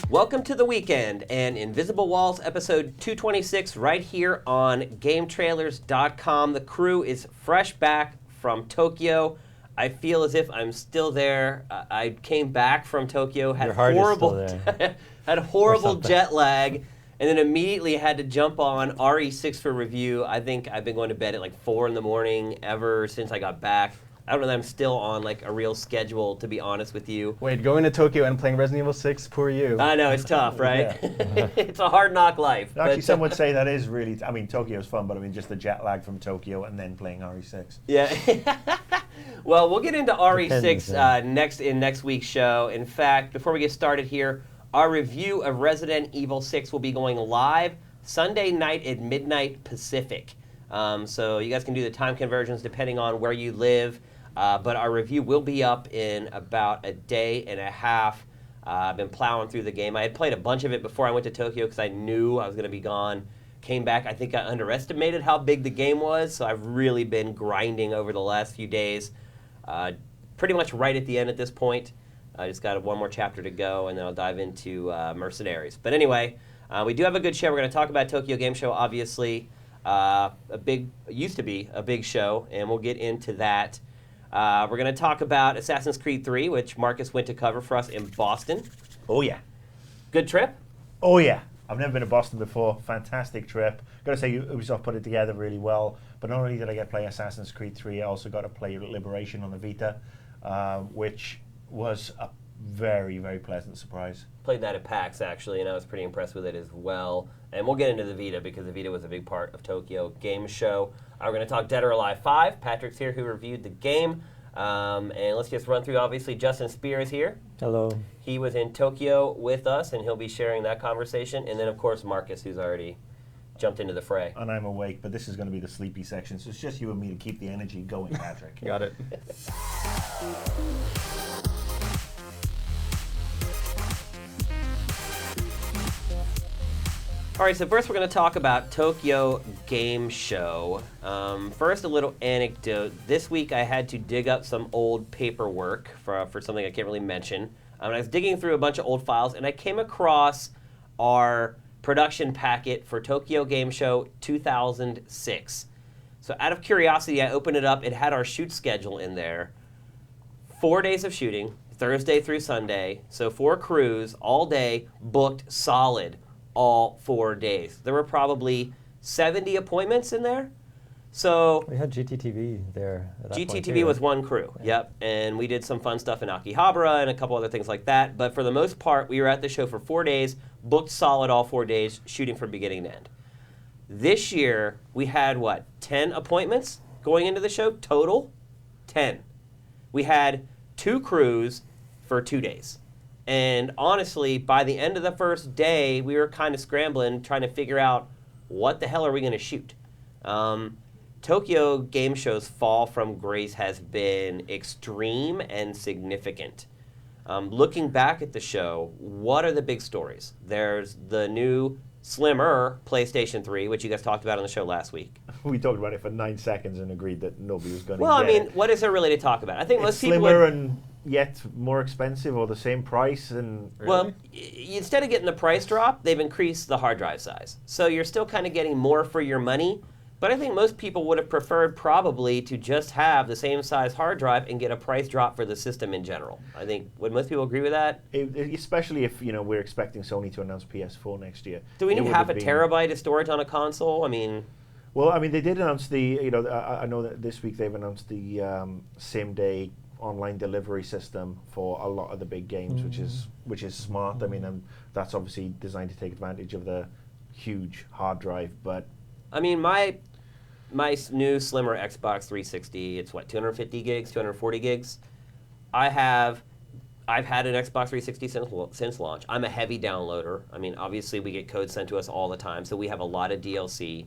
Welcome to the weekend and Invisible Walls episode 226 right here on GameTrailers.com. The crew is fresh back from Tokyo. I feel as if I'm still there. I came back from Tokyo, had horrible jet lag, and then immediately had to jump on RE6 for review. I think I've been going to bed at like 4 in the morning ever since I got back. I don't know that I'm still on like a real schedule, to be honest with you. Wait, going to Tokyo and playing Resident Evil 6, poor you. I know, it's tough, right? It's a hard knock life. Actually, some would say that is really, I mean, Tokyo's fun, but I mean, just the jet lag from Tokyo and then playing RE6. Yeah. Well, we'll get into RE6 next week's show. In fact, before we get started here, our review of Resident Evil 6 will be going live Sunday night at midnight Pacific. So you guys can do the time conversions depending on where you live. But our review will be up in about a day and a half. I've been plowing through the game. I had played a bunch of it before I went to Tokyo because I knew I was going to be gone. Came back, I think I underestimated how big the game was, so I've really been grinding over the last few days. Pretty much right at the end at this point. I just got one more chapter to go, and then I'll dive into Mercenaries. But anyway, we do have a good show. We're going to talk about Tokyo Game Show, obviously. Used to be a big show, and we'll get into that. We're going to talk about Assassin's Creed 3, which Marcus went to cover for us in Boston. Oh, yeah. Good trip? Oh, yeah. I've never been to Boston before. Fantastic trip. Got to say, Ubisoft put it together really well. But not only did I get to play Assassin's Creed 3, I also got to play Liberation on the Vita, which was a very, very pleasant surprise. Played that at PAX, actually, and I was pretty impressed with it as well. And we'll get into the Vita because the Vita was a big part of Tokyo Game Show. We're going to talk Dead or Alive 5. Patrick's here who reviewed the game. And let's just run through, obviously, Justin Spear is here. Hello. He was in Tokyo with us, and he'll be sharing that conversation. And then, of course, Marcus, who's already jumped into the fray. And I'm awake, but this is going to be the sleepy section, so it's just you and me to keep the energy going, Patrick. Got it. All right, so first we're going to talk about Tokyo Game Show. First, a little anecdote. This week I had to dig up some old paperwork for something I can't really mention. I was digging through a bunch of old files, and I came across our production packet for Tokyo Game Show 2006. So out of curiosity, I opened it up. It had our shoot schedule in there. 4 days of shooting, Thursday through Sunday. So 4 crews, all day, booked solid. All 4 days. There were probably 70 appointments in there. So we had GTTV there. At that point GTTV too, was right? one crew, Yeah. Yep. And we did some fun stuff in Akihabara and a couple other things like that. But for the most part, we were at the show for 4 days, booked solid all 4 days, shooting from beginning to end. This year, we had, 10 appointments going into the show? Total? 10. We had 2 crews for 2 days. And honestly, by the end of the first day, we were kind of scrambling, trying to figure out what the hell are we going to shoot. Tokyo Game Show's fall from grace has been extreme and significant. Looking back at the show, what are the big stories? There's the new, slimmer PlayStation 3, which you guys talked about on the show last week. We talked about it for 9 seconds and agreed that nobody was going to Well, I get mean, it. what is there really to talk about? I think It's most people slimmer and yet more expensive or the same price. And Well, instead of getting the price drop, they've increased the hard drive size. So you're still kind of getting more for your money. But I think most people would have preferred probably to just have the same size hard drive and get a price drop for the system in general. I think, would most people agree with that? Especially if, we're expecting Sony to announce PS4 next year. Do we need half a terabyte of storage on a console? I mean... Well, I mean, they did announce the, I know that this week they've announced the same-day online delivery system for a lot of the big games, which is smart. I mean, that's obviously designed to take advantage of the huge hard drive, but... I mean, my new slimmer Xbox 360, it's 250 gigs, 240 gigs. I've had an Xbox 360 since launch. I'm a heavy downloader. I mean, obviously we get codes sent to us all the time, so we have a lot of DLC.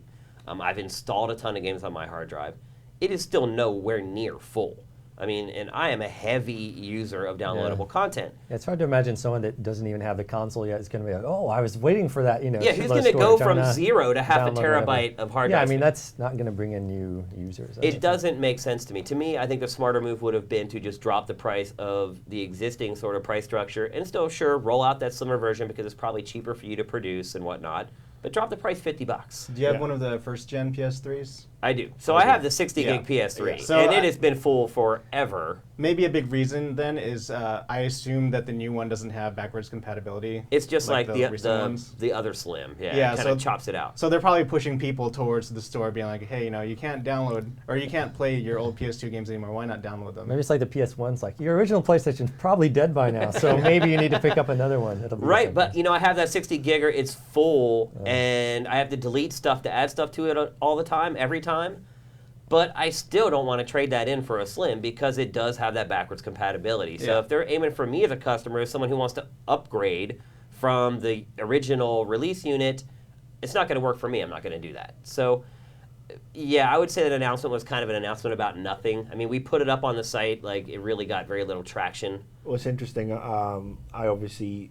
I've installed a ton of games on my hard drive. It is still nowhere near full. I mean, and I am a heavy user of downloadable content. It's hard to imagine someone that doesn't even have the console yet is going to be like, oh, I was waiting for that, Yeah, who's going to go from 0 to half a terabyte of hard drive? Yeah, I mean, that's not going to bring in new users. It doesn't make sense to me. To me, I think the smarter move would have been to just drop the price of the existing sort of price structure and still, sure, roll out that slimmer version because it's probably cheaper for you to produce and whatnot. But drop the price $50. Do you have one of the first-gen PS3s? I do. So I have the 60 gig PS3, So and it has been full forever. Maybe a big reason then is I assume that the new one doesn't have backwards compatibility. It's just like the other Slim. Yeah, it kind of chops it out. So they're probably pushing people towards the store, being like, hey, you can't download or you can't play your old PS2 games anymore. Why not download them? Maybe it's like the PS1's like, your original PlayStation's probably dead by now, so maybe you need to pick up another one. Right, but I have that 60 gigger. It's full, and I have to delete stuff to add stuff to it all the time, every time. But I still don't want to trade that in for a Slim because it does have that backwards compatibility. So if they're aiming for me as a customer, as someone who wants to upgrade from the original release unit, it's not going to work for me. I'm not going to do that. So, yeah, I would say that announcement was kind of an announcement about nothing. I mean, we put it up on the site. Like, it really got very little traction. What's interesting, I obviously,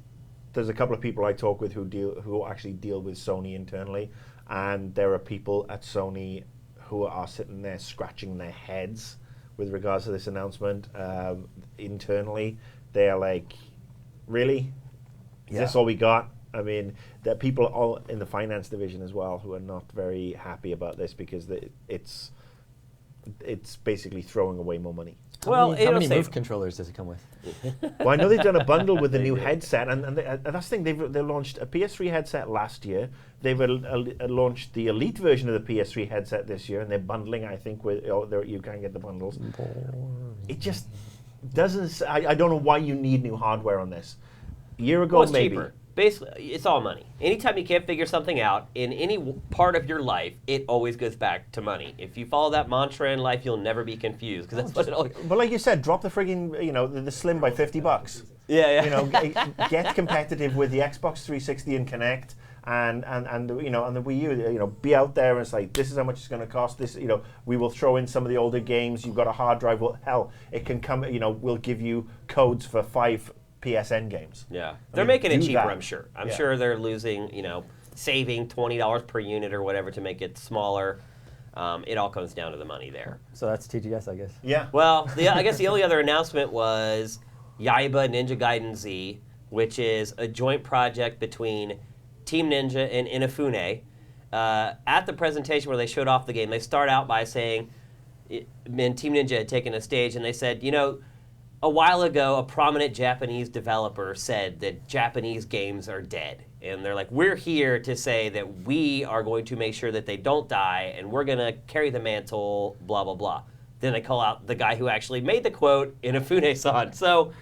there's a couple of people I talk with who actually deal with Sony internally, and there are people at Sony who are sitting there scratching their heads with regards to this announcement. Internally, they are like, really? Is this all we got? I mean, there are people all in the finance division as well who are not very happy about this because it's basically throwing away more money. How many Move controllers does it come with? Well, I know they've done a bundle with the new headset, and that's the thing. They launched a PS3 headset last year. They've launched the Elite version of the PS3 headset this year, and they're bundling, I think, with you can get the bundles. It just doesn't. I don't know why you need new hardware on this. A year ago, it's maybe. Cheaper. Basically, it's all money. Anytime you can't figure something out in any part of your life, it always goes back to money. If you follow that mantra in life, you'll never be confused because that's what it always. But like you said, drop the friggin' the Slim by $50. Yeah. Get competitive with the Xbox 360 and Kinect, and the Wii U. Be out there and say, this is how much it's going to cost. This, we will throw in some of the older games. You've got a hard drive. Well, hell, it can come. We'll give you codes for 5 PSN games. Yeah, they're making it cheaper. I'm sure. I'm sure they're losing, saving $20 per unit or whatever to make it smaller. It all comes down to the money there. So that's TGS, I guess. Yeah. Well, I guess the only other announcement was Yaiba Ninja Gaiden Z, which is a joint project between Team Ninja and Inafune. At the presentation where they showed off the game, they start out by saying, Team Ninja had taken a stage and they said, a while ago, a prominent Japanese developer said that Japanese games are dead. And they're like, we're here to say that we are going to make sure that they don't die, and we're going to carry the mantle, blah, blah, blah. Then they call out the guy who actually made the quote, Inafune-san. So,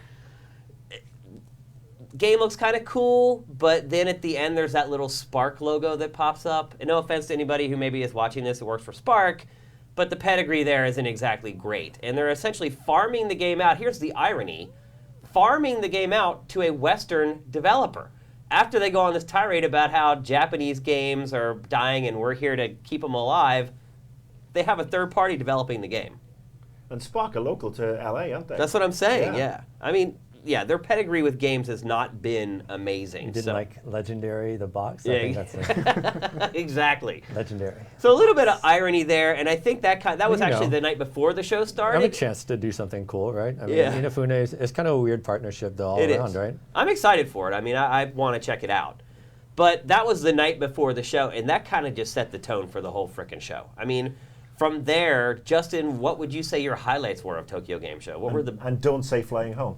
game looks kind of cool, but then at the end, there's that little Spark logo that pops up. And no offense to anybody who maybe is watching this that works for Spark, but the pedigree there isn't exactly great. And they're essentially farming the game out. Here's the irony. Farming the game out to a Western developer. After they go on this tirade about how Japanese games are dying and we're here to keep them alive, they have a third party developing the game. And Spark are local to LA, aren't they? That's what I'm saying, yeah. I mean, their pedigree with games has not been amazing. You didn't like Legendary, the box? Yeah, I think that's exactly. Legendary. So a little bit of irony there, and I think that was actually the night before the show started. Have a chance to do something cool, right? I mean, Inafune is kind of a weird partnership though, all around, right? I'm excited for it. I mean, I want to check it out. But that was the night before the show, and that kind of just set the tone for the whole frickin' show. I mean, from there, Justin, what would you say your highlights were of Tokyo Game Show? What were the... And don't say flying home.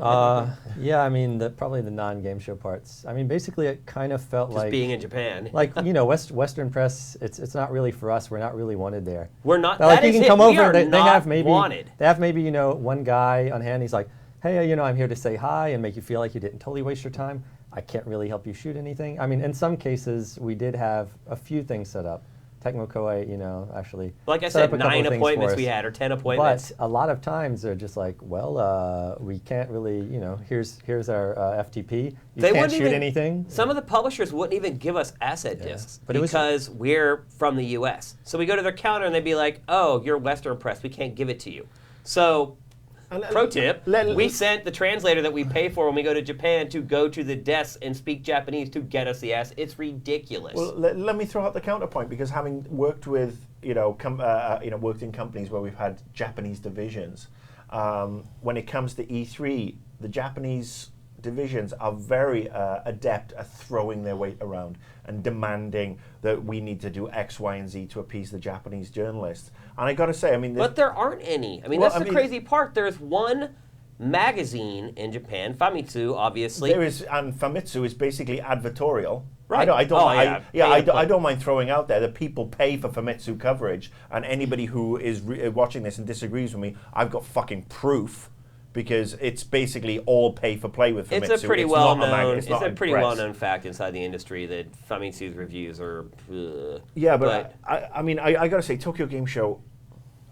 I mean, probably the non-game show parts. I mean, basically, it kind of felt just like being in Japan. Like Western press. It's not really for us. We're not really wanted there. We're not. Like, that you is can come it. over. They have maybe wanted. They have maybe one guy on hand. He's like, hey, I'm here to say hi and make you feel like you didn't totally waste your time. I can't really help you shoot anything. I mean, in some cases, we did have a few things set up. Tecmo Koei, actually. Like I said, 9 appointments we had, or 10 appointments. But a lot of times they're just like, well, we can't really, here's our FTP. You can't shoot anything. Some of the publishers wouldn't even give us asset discs because we're from the U.S. So we go to their counter and they'd be like, oh, you're Western press. We can't give it to you. So, pro tip, let- we sent the translator that we pay for when we go to Japan to go to the desk and speak Japanese to get us the ass. It's ridiculous. Well, let me throw out the counterpoint, because having worked with, worked in companies where we've had Japanese divisions, when it comes to E3, the Japanese divisions are very adept at throwing their weight around and demanding that we need to do X, Y, and Z to appease the Japanese journalists. And I got to say, I mean, but there aren't any. I mean, Well, that's the crazy part. There's one magazine in Japan, Famitsu, obviously. there is, and Famitsu is basically advertorial. Right. I Pay don't mind throwing out there that people pay for Famitsu coverage, and anybody who is watching this and disagrees with me, I've got fucking proof, because it's basically all pay for play with Famitsu. It's a pretty well-known. It's not a pretty press. well-known fact inside the industry that Famitsu's reviews are. Yeah, but I mean, I got to say, Tokyo Game Show,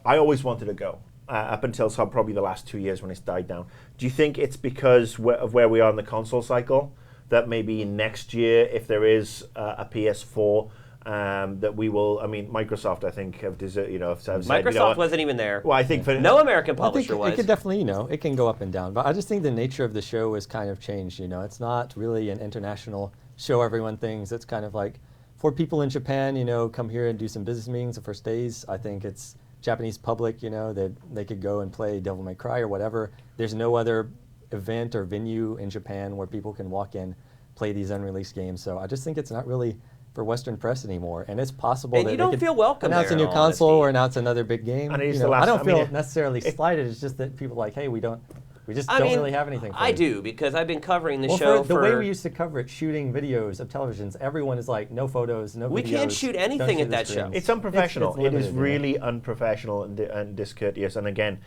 I always wanted to go. Up until probably the last 2 years when it's died down. Do you think it's because of where we are in the console cycle, that maybe next year, if there is a PS4, that we will? I mean, Microsoft, I think, have said, Microsoft wasn't even there. Well, I think for No American Well, I think publisher was. it could definitely, it can go up and down. But I just think the nature of the show has kind of changed. It's not really an international show everyone things. It's kind of like for people in Japan, come here and do some business meetings the first days. I think it's Japanese public, that they could go and play Devil May Cry or whatever. There's no other event or venue in Japan where people can walk in, play these unreleased games. So I just think it's not really for Western press anymore, and it's possible And that you they don't could feel welcome announce there, a new in all console honesty. or announce another big game. And it is You the know, last- I don't I feel mean, necessarily slighted. It's just that people are like, hey, we just I don't mean, really have anything for I you. do, because I've been covering the Well, show the way we used to cover it, shooting videos of televisions, everyone is like, no photos, no videos. We can't shoot don't anything shoot at the that show. screens. It's unprofessional. It's It is limited, yeah. really unprofessional and discourteous. And again,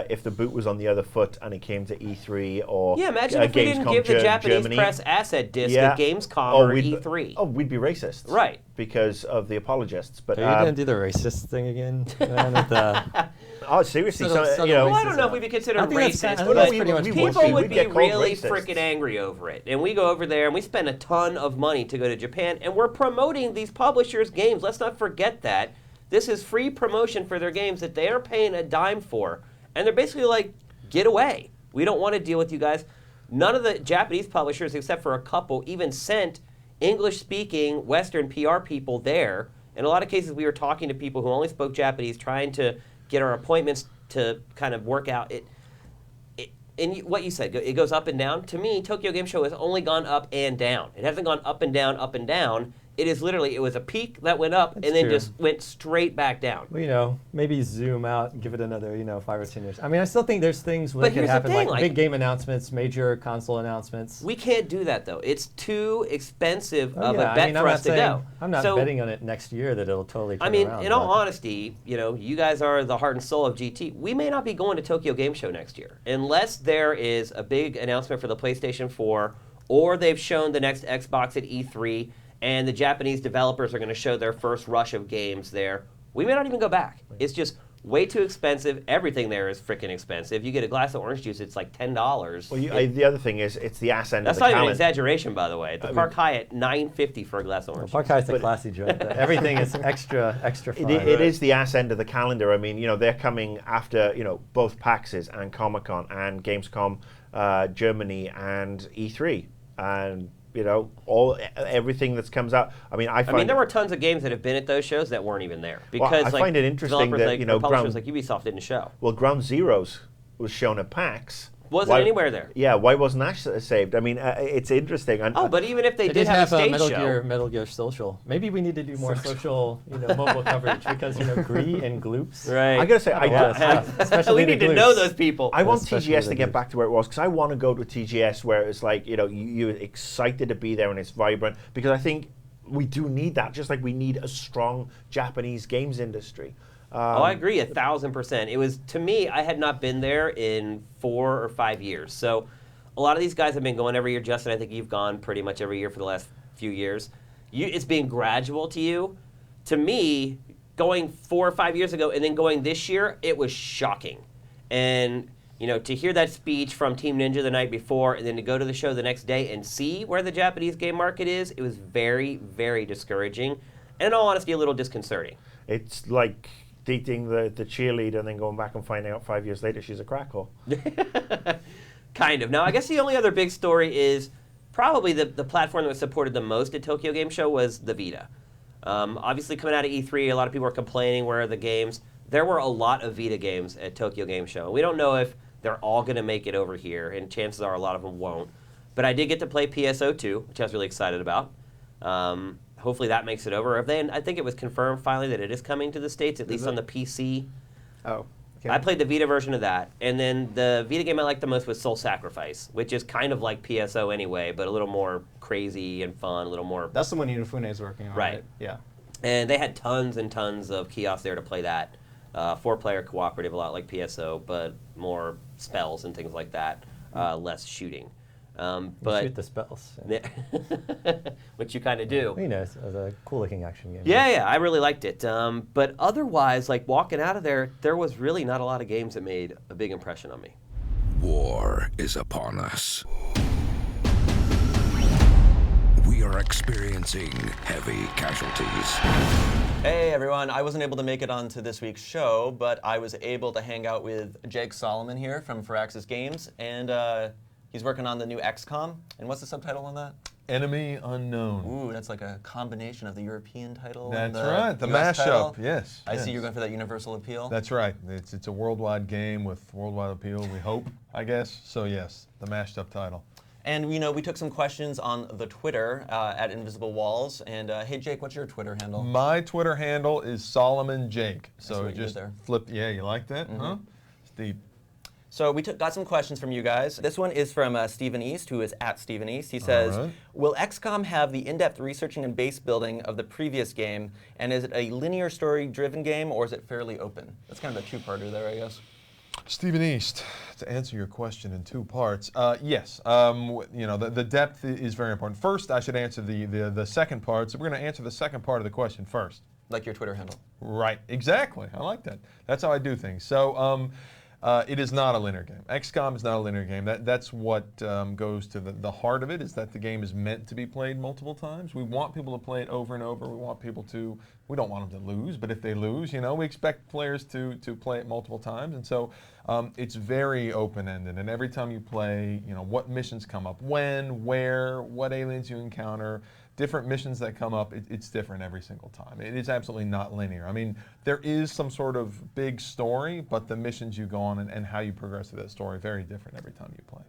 if the boot was on the other foot and it came to E3 or Yeah, imagine if we didn't Gamescom give the Japanese Germany, press asset disc yeah. at Gamescom or we'd E3. we'd be racist, Right. Because of the apologists. But So you didn't do the racist thing again? Man, with the, seriously, Subtle- so, subtle you know, Well, I racism. don't know if we could consider I them think that's racist, kind of- but that's pretty much we bullshit. would people would We'd be get called really racist. freaking angry over it. And we go over there and we spend a ton of money to go to Japan, and we're promoting these publishers' games. Let's not forget that. This is free promotion for their games that they are paying a dime for. And they're basically like, get away. We don't want to deal with you guys. None of the Japanese publishers, except for a couple, even sent English-speaking Western PR people there. In a lot of cases, we were talking to people who only spoke Japanese, trying to get our appointments to kind of work out. And what you said, it goes up and down. To me, Tokyo Game Show has only gone up and down. It hasn't gone up and down, up and down. It is literally, it was a peak that went up That's and then true. just went straight back down. well, maybe zoom out and give it another, 5 or 10 years. I mean, I still think there's things But that could here's the happen, thing, like big game announcements, major console announcements. We can't do that, though. It's too expensive of yeah, a bet for us to go. I'm not So, betting on it next year that it'll totally turn I mean, around. in all but- honesty, you guys are the heart and soul of GT. We may not be going to Tokyo Game Show next year unless there is a big announcement for the PlayStation 4 or they've shown the next Xbox at E3 and the Japanese developers are going to show their first rush of games there. We may not even go back. It's just way too expensive. Everything there is freaking expensive. You get a glass of orange juice, it's like $10. Well, the other thing is, it's the ass end That's of the not even an calendar. exaggeration, by the way. At the Park Hyatt, $9.50 for a glass of orange. Park Hyatt's a But- classy joint. Everything is extra fun. It is the ass end of the calendar. I mean, they're coming after, both PAXs and Comic-Con and Gamescom Germany and E3. And, everything that comes out. I mean, there were tons of games that have been at those shows that weren't even there. Well, Because I find it interesting developers that, or publishers Ground- like Ubisoft didn't show. Well, Ground Zeroes was shown at PAX. Wasn't anywhere there. Yeah, why wasn't that saved? I mean, it's interesting. And, Oh, but even if they They did have a stage Metal show. Metal Gear Social. Maybe we need to do more social, mobile coverage because Gree and Gloops. Right. I gotta say, Especially we the need to Gloops. know those people. I want Especially TGS the to get news. back to where it was, because I want to go to TGS where it's like, you're excited to be there and it's vibrant, because I think we do need that, just like we need a strong Japanese games industry. I agree 1,000%. It was, to me, I had not been there in 4 or 5 years. So a lot of these guys have been going every year. Justin, I think you've gone pretty much every year for the last few years. It's been gradual to you. To me, going 4 or 5 years ago and then going this year, it was shocking. And, to hear that speech from Team Ninja the night before and then to go to the show the next day and see where the Japanese game market is, it was very, very discouraging. And in all honesty, a little disconcerting. It's like dating the cheerleader and then going back and finding out 5 years later she's a crackle. Kind of. Now, I guess the only other big story is probably the platform that was supported the most at Tokyo Game Show was the Vita. Obviously, coming out of E3, a lot of people were complaining where are the games. There were a lot of Vita games at Tokyo Game Show. We don't know if they're all going to make it over here, and chances are a lot of them won't. But I did get to play PSO2, which I was really excited about. Hopefully that makes it over. I think it was confirmed finally that it is coming to the States, at least on the PC. Oh. Okay. I played the Vita version of that. And then the Vita game I liked the most was Soul Sacrifice, which is kind of like PSO anyway, but a little more crazy and fun, a little more... That's the one Inafune is working on, right? Yeah. And they had tons and tons of kiosks there to play that. 4-player cooperative, a lot like PSO, but more spells and things like that, less shooting. But shoot the spells. which you kind of do. You know, it's a cool-looking action game. Yeah, I really liked it. But otherwise, like walking out of there was really not a lot of games that made a big impression on me. War is upon us. We are experiencing heavy casualties. Hey everyone, I wasn't able to make it onto this week's show, but I was able to hang out with Jake Solomon here from Firaxis Games, and he's working on the new XCOM. And what's the subtitle on that? Enemy Unknown. Ooh, that's like a combination of the European title That's and the right, the US title. mashup, yes. I yes. see you're going for that universal appeal. That's right. It's a worldwide game with worldwide appeal, we hope, I guess. So yes, the mashed up title. And we took some questions on the Twitter at Invisible Walls. And hey Jake, what's your Twitter handle? My Twitter handle is Solomon Jake. So what you just did there. flip. Yeah, you like that? Huh? Steve. So we got some questions from you guys. This one is from Stephen East, who is at Stephen East. He says, right. Will XCOM have the in-depth researching and base building of the previous game? And is it a linear story-driven game, or is it fairly open? That's kind of a two-parter there, I guess. Stephen East, to answer your question in two parts, yes, the depth is very important. First, I should answer the second part, so we're going to answer the second part of the question first. Like your Twitter handle. Right, exactly. I like that. That's how I do things. So it is not a linear game. XCOM is not a linear game. That's what goes to the heart of it, is that the game is meant to be played multiple times. We want people to play it over and over. We don't want them to lose, but if they lose, we expect players to play it multiple times. And so it's very open-ended. And every time you play, what missions come up, when, where, what aliens you encounter, different missions that come up, it's different every single time. It is absolutely not linear. I mean, there is some sort of big story, but the missions you go on and how you progress through that story, very different every time you play.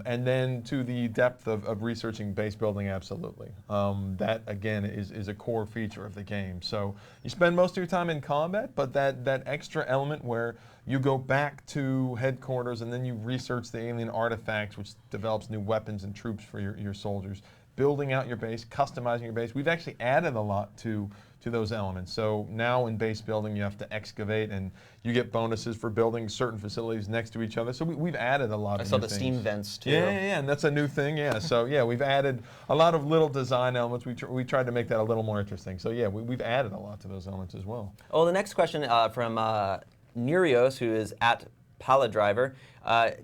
And then to the depth of researching base building, absolutely. That, again, is a core feature of the game. So you spend most of your time in combat, but that extra element where you go back to headquarters and then you research the alien artifacts, which develops new weapons and troops for your soldiers, building out your base, customizing your base. We've actually added a lot to those elements. So now in base building, you have to excavate, and you get bonuses for building certain facilities next to each other. So we've added a lot of new things. I saw the steam vents, too. Yeah, and that's a new thing, yeah. So yeah, we've added a lot of little design elements. We tried to make that a little more interesting. So yeah, we've added a lot to those elements as well. Oh, the next question from Nerios, who is at Paladriver,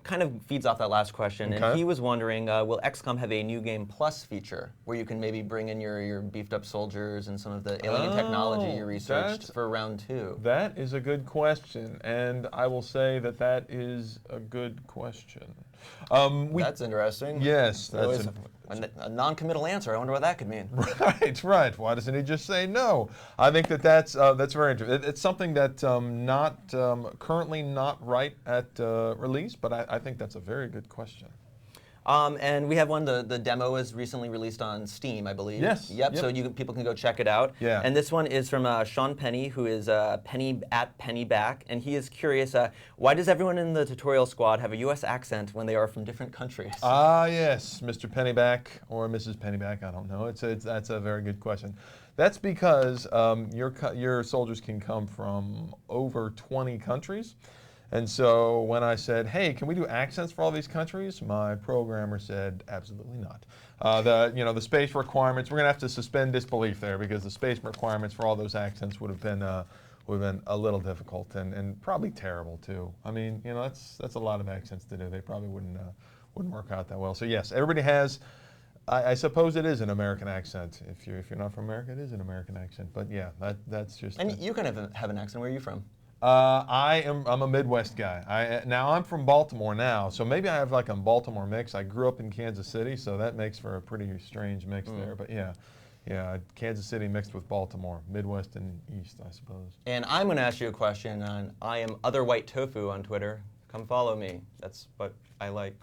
kind of feeds off that last question. Okay. And he was wondering, will XCOM have a New Game Plus feature where you can maybe bring in your beefed up soldiers and some of the alien technology you researched for round 2? That is a good question, and I will say that is a good question. That's interesting. Yes, that's a non-committal answer. I wonder what that could mean. Right. Why doesn't he just say no? I think that's very interesting. It's something that currently not right at release, but I think that's a very good question. And we have one, the demo is recently released on Steam, I believe. Yes. Yep. So people can go check it out. Yeah. And this one is from Sean Penny, who is Penny at Pennyback, and he is curious, why does everyone in the tutorial squad have a U.S. accent when they are from different countries? Ah, yes, Mr. Pennyback or Mrs. Pennyback, I don't know. That's a very good question. That's because your soldiers can come from over 20 countries. And so when I said, hey, can we do accents for all these countries? My programmer said, absolutely not. The space requirements, we're going to have to suspend disbelief there, because the space requirements for all those accents would have been a little difficult and probably terrible too. I mean, that's a lot of accents to do. They probably wouldn't work out that well. So yes, everybody has I suppose it is an American accent. If you're not from America, it is an American accent. But yeah, that's just. And you kind of have an accent. Where are you from? I'm a Midwest guy. Now I'm from Baltimore now, so maybe I have like a Baltimore mix. I grew up in Kansas City, so that makes for a pretty strange mix there. But yeah, Kansas City mixed with Baltimore, Midwest and East, I suppose. And I'm going to ask you a question on I am Other White Tofu on Twitter. Come follow me. That's what I like.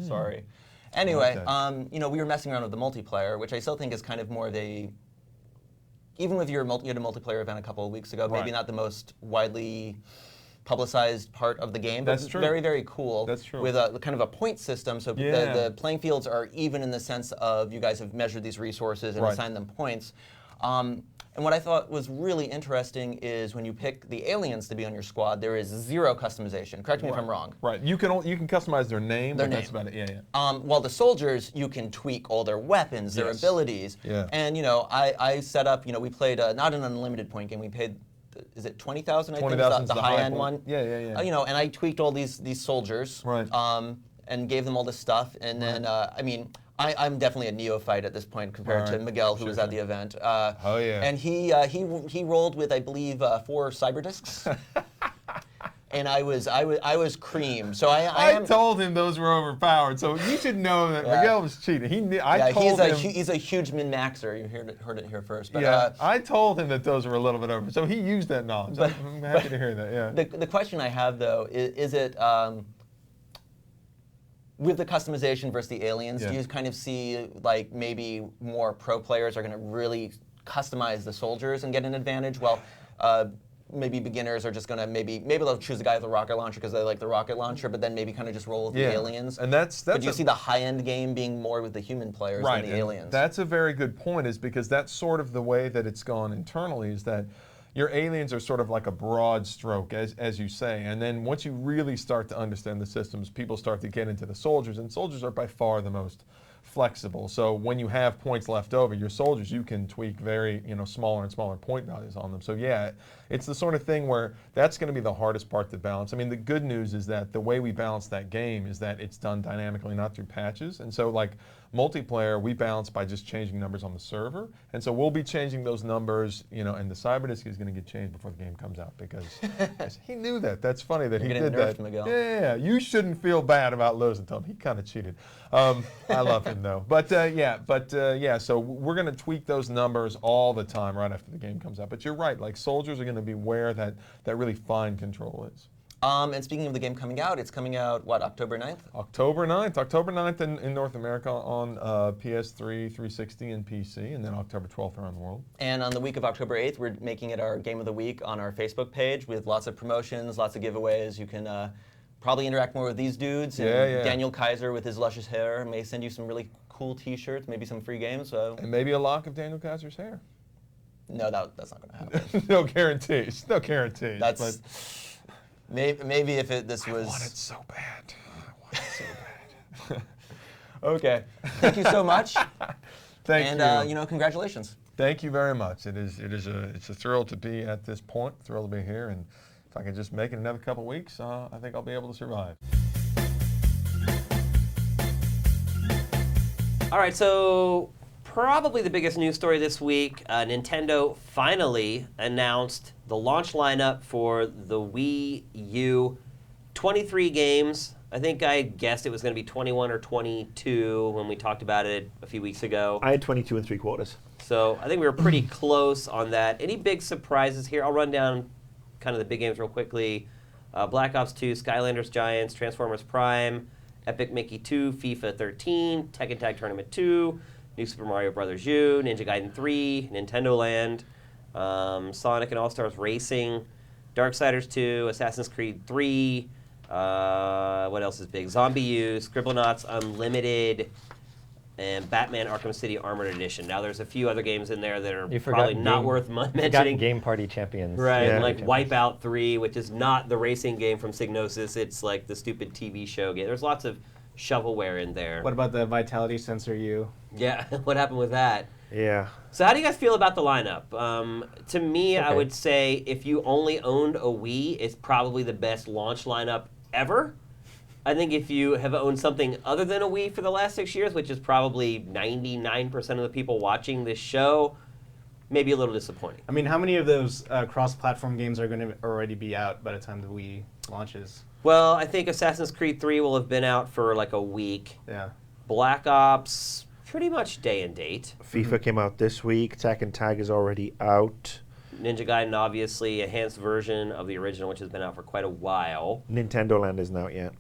Sorry. Anyway, we were messing around with the multiplayer, which I still think is kind of more of a, even with you had a multiplayer event a couple of weeks ago, maybe not the most widely publicized part of the game, but That's true. very, very cool. That's true. With a kind of a point system, so the playing fields are even in the sense of you guys have measured these resources and assigned them points. And what I thought was really interesting is when you pick the aliens to be on your squad, there is 0 customization. Correct me if I'm wrong. Right. You can customize their name, but that's about it. Yeah. While the soldiers, you can tweak all their weapons, their abilities. Yeah. And I set up. We played not an unlimited point game. We paid. Is it 20,000? I think is the high end one. Yeah. And I tweaked all these soldiers. Right. And gave them all this stuff. And then I'm definitely a neophyte at this point compared to Miguel, who was at the event. Oh yeah. And he rolled with, I believe, 4 cyber discs. And I was creamed. So I told him those were overpowered. So you should know that Miguel was cheating. He's a huge min-maxer. You heard it here first. But, I told him that those were a little bit over. So he used that knowledge. I'm happy to hear that. Yeah. The question I have though is it. With the customization versus the aliens, do you kind of see like maybe more pro players are going to really customize the soldiers and get an advantage, while maybe beginners are just going to maybe they'll choose the guy with the rocket launcher because they like the rocket launcher, but then maybe kind of just roll with the aliens. And that's but do you see the high end game being more with the human players than the aliens? That's a very good point, is because that's sort of the way that it's gone internally, is that your aliens are sort of like a broad stroke, as you say, and then once you really start to understand the systems, people start to get into the soldiers, and soldiers are by far the most flexible. So when you have points left over, your soldiers, you can tweak very smaller and smaller point values on them. So yeah, it's the sort of thing where that's going to be the hardest part to balance. I mean, the good news is that the way we balance that game is that it's done dynamically, not through patches. And so like multiplayer, we balance by just changing numbers on the server. And so we'll be changing those numbers, and the Cyberdisk is going to get changed before the game comes out, because he knew that. That's funny that he did that. Miguel. Yeah, you shouldn't feel bad about losing to him. He kind of cheated. I love him though. But so we're going to tweak those numbers all the time right after the game comes out. But you're right, like soldiers are going to be where that really fine control is. And speaking of the game coming out, it's coming out, what, October 9th? October 9th in North America on PS3, 360, and PC, and then October 12th around the world. And on the week of October 8th, we're making it our Game of the Week on our Facebook page with lots of promotions, lots of giveaways. You can probably interact more with these dudes. And Daniel Kaiser with his luscious hair may send you some really cool T-shirts, maybe some free games. And maybe a lock of Daniel Kaiser's hair. No, that's not going to happen. No guarantees. No guarantees. Maybe if this was. I want it so bad. Okay. Thank you so much. Thank you. And congratulations. Than't you very much. It's a thrill to be at this point. Thrill to be here, and if I can just make it another couple weeks, I think I'll be able to survive. All right, so probably the biggest news story this week, Nintendo finally announced the launch lineup for the Wii U. 23 games. I think I guessed it was going to be 21 or 22 when we talked about it a few weeks ago. I had 22 3/4. So I think we were pretty close on that. Any big surprises here? I'll run down kind of the big games real quickly. Black Ops 2, Skylanders Giants, Transformers Prime, Epic Mickey 2, FIFA 13, Tekken Tag Tournament 2, New Super Mario Bros. U, Ninja Gaiden 3, Nintendo Land, Sonic and All-Stars Racing, Darksiders 2, Assassin's Creed 3, what else is big? Zombie U, Scribblenauts Unlimited, and Batman Arkham City Armored Edition. Now there's a few other games in there that are probably not worth mentioning. Game Party Champions. Right, like Wipeout 3, which is not the racing game from Psygnosis, it's like the stupid TV show game. There's lots of shovelware in there. What about the Vitality Sensor U? Yeah, what happened with that? Yeah. So how do you guys feel about the lineup? To me, I would say if you only owned a Wii, it's probably the best launch lineup ever. I think if you have owned something other than a Wii for the last 6 years, which is probably 99% of the people watching this show, maybe a little disappointing. I mean, how many of those cross-platform games are going to already be out by the time the Wii launches? Well, I think Assassin's Creed 3 will have been out for like a week. Yeah. Black Ops, pretty much day and date. FIFA came out this week. Tekken Tag is already out. Ninja Gaiden, obviously, a enhanced version of the original, which has been out for quite a while. Nintendo Land isn't out yet.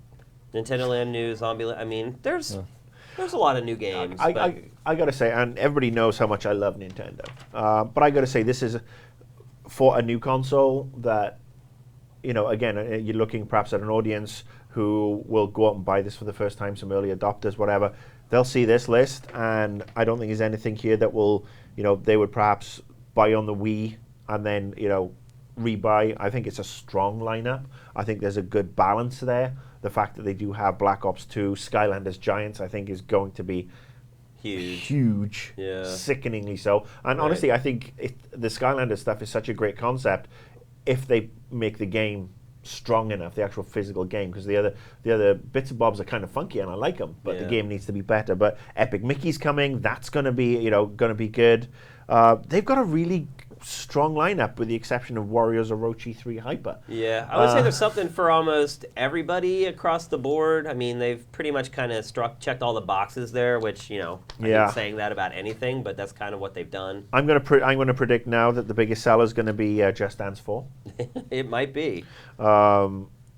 Nintendo Land new, Zombieland. I mean, there's a lot of new games. I gotta say, and everybody knows how much I love Nintendo, but I gotta say, this is for a new console that, you know, again, you're looking perhaps at an audience who will go out and buy this for the first time, some early adopters, whatever. They'll see this list, and I don't think there's anything here that will, you know, they would perhaps buy on the Wii and then, you know, rebuy. I think it's a strong lineup. I think there's a good balance there. The fact that they do have Black Ops 2, Skylanders Giants, I think is going to be huge, Yeah. sickeningly so. And honestly, I think the Skylanders stuff is such a great concept if they make the game strong enough, the actual physical game, because the other bits and bobs are kind of funky and I like them, but the game needs to be better. But Epic Mickey's coming, that's going to be, you know, going to be good. They've got a really strong lineup with the exception of Warriors Orochi 3 Hyper. Yeah, I would say there's something for almost everybody across the board. I mean, they've pretty much kind of checked all the boxes there, which, you know, I'm not saying that about anything, but that's kind of what they've done. I'm going to predict now that the biggest seller is going to be Just Dance 4. It might be.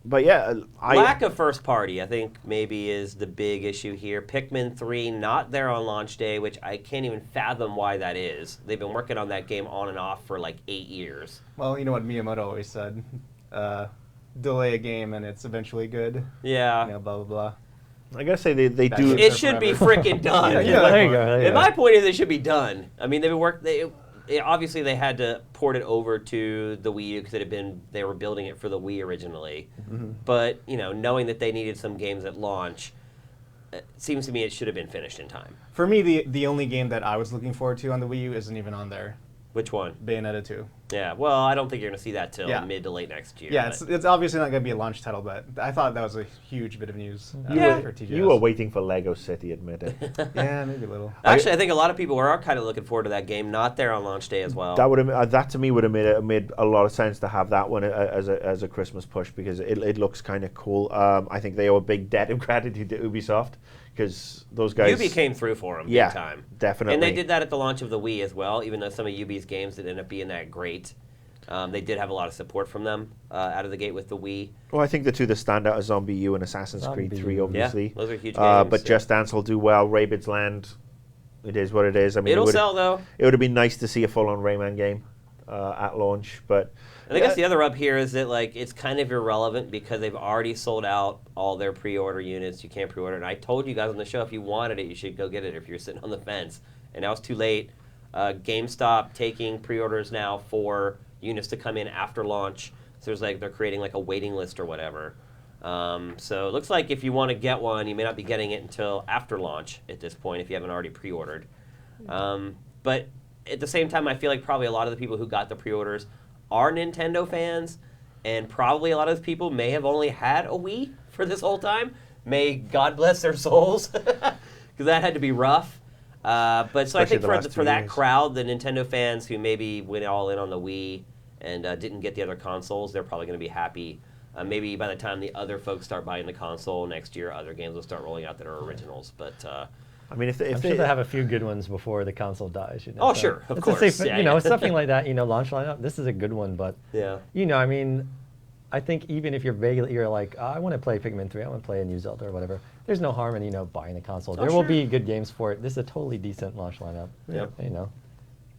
But yeah, Lack of first party, I think, maybe is the big issue here. Pikmin 3 not there on launch day, which I can't even fathom why that is. They've been working on that game on and off for like 8 years. Well, you know what Miyamoto always said: delay a game and it's eventually good. Yeah. You know, blah blah blah. I gotta say they That do. shit- It should be freaking done. Yeah, there you go. There you And go. my point is, they should be done. I mean, they've been working. Obviously, they had to port it over to the Wii U because they were building it for the Wii originally. But you know, knowing that they needed some games at launch, it seems to me it should have been finished in time. For me, the only game that I was looking forward to on the Wii U isn't even on there. Which one? Bayonetta 2. Yeah. Well, I don't think you're going to see that till Yeah. mid to late next year. Yeah, but- it's obviously not going to be a launch title, but I thought that was a huge bit of news for TGS. You were waiting for Lego City, admit it. Yeah, maybe a little. Actually, I think a lot of people are kind of looking forward to that game. Not there on launch day as well. That would have that to me would have made a lot of sense to have that one as a Christmas push because it looks kind of cool. I think they owe a big debt of gratitude to Ubisoft because those guys. Ubi came through for them Yeah, big time. definitely. And they did that at the launch of the Wii as well, even though some of Ubi's games didn't end up being that great. They did have a lot of support from them out of the gate with the Wii. Well, I think the two that stand out are Zombie U and Assassin's Creed 3, obviously. Yeah, those are huge games. But Just Dance will do well. Rabbids Land, it is what it is. I mean, It'll sell, though. It would have been nice to see a full-on Rayman game at launch, but... I guess the other rub here is that like it's kind of irrelevant because they've already sold out all their pre-order units. You can't pre-order, and I told you guys on the show if you wanted it, you should go get it if you're sitting on the fence. And now it's too late. GameStop taking pre-orders now for units to come in after launch. So there's like they're creating like a waiting list or whatever. So it looks like if you want to get one, you may not be getting it until after launch at this point if you haven't already pre-ordered. But at the same time, I feel like probably a lot of the people who got the pre-orders are Nintendo fans, and probably a lot of those people may have only had a Wii for this whole time. May God bless their souls, because that had to be rough. But so I think for that crowd, the Nintendo fans who maybe went all in on the Wii and didn't get the other consoles, they're probably going to be happy. Maybe by the time the other folks start buying the console next year, other games will start rolling out that are originals. But I mean, if I'm they sure they have a few good ones before the console dies. You know, Oh, so sure, of it's course. a safe, Yeah, you know, yeah. something like that. You know, launch lineup. This is a good one, but yeah. you know, I mean, I think even if you're like, I want to play Pikmin 3, I want to play a new Zelda or whatever. There's no harm in buying a console. There will be good games for it. This is a totally decent launch lineup. Yep. You know,